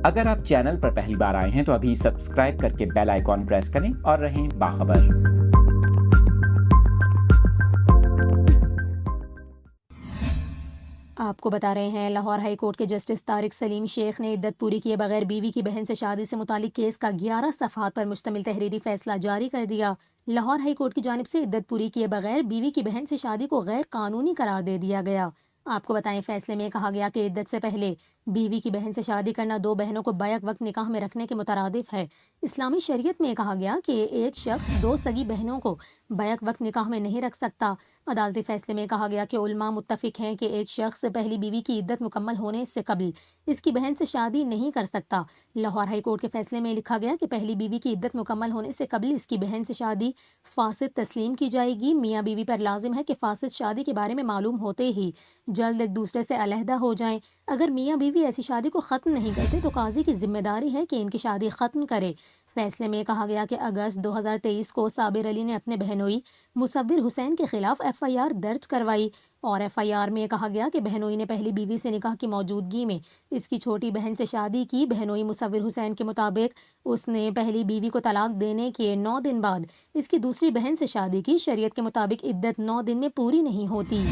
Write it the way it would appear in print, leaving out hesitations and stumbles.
اگر آپ چینل پر پہلی بار آئے ہیں تو ابھی سبسکرائب کر کے بیل آئیکن پریس کریں اور رہیں باخبر۔ آپ کو بتا رہے ہیں، لاہور ہائی کورٹ کے جسٹس طارق سلیم شیخ نے عدت پوری کیے بغیر بیوی کی بہن سے شادی سے متعلق کیس کا 11 صفحات پر مشتمل تحریری فیصلہ جاری کر دیا۔ لاہور ہائی کورٹ کی جانب سے عدت پوری کیے بغیر بیوی کی بہن سے شادی کو غیر قانونی قرار دے دیا گیا۔ آپ کو بتائیں، فیصلے میں کہا گیا کہ عدت سے پہلے بیوی کی بہن سے شادی کرنا دو بہنوں کو بیک وقت نکاح میں رکھنے کے مترادف ہے۔ اسلامی شریعت میں کہا گیا کہ ایک شخص دو سگی بہنوں کو بیک وقت نکاح میں نہیں رکھ سکتا۔ عدالتی فیصلے میں کہا گیا کہ علماء متفق ہیں کہ ایک شخص پہلی بیوی کی عدت مکمل ہونے سے قبل اس کی بہن سے شادی نہیں کر سکتا۔ لاہور ہائی کورٹ کے فیصلے میں لکھا گیا کہ پہلی بیوی کی عدت مکمل ہونے سے قبل اس کی بہن سے شادی فاسد تسلیم کی جائے گی۔ میاں بیوی پر لازم ہے کہ فاسد شادی کے بارے میں معلوم ہوتے ہی جلد ایک دوسرے سے علیحدہ ہو جائیں۔ اگر میاں بیوی ایسی شادی کو ختم نہیں کرتے تو قاضی کی ذمہ داری ہے کہ ان کی شادی ختم کرے۔ فیصلے میں کہا گیا کہ اگست 2023 کو صابر علی نے اپنے بہنوئی مصور حسین کے خلاف FIR درج کروائی، اور FIR میں کہا گیا کہ بہنوئی نے پہلی بیوی سے نکاح کی موجودگی میں اس کی چھوٹی بہن سے شادی کی۔ بہنوئی مصور حسین کے مطابق اس نے پہلی بیوی کو طلاق دینے کے 9 دن بعد اس کی دوسری بہن سے شادی کی۔ شریعت کے مطابق عدت 9 دن میں پوری نہیں ہوتی۔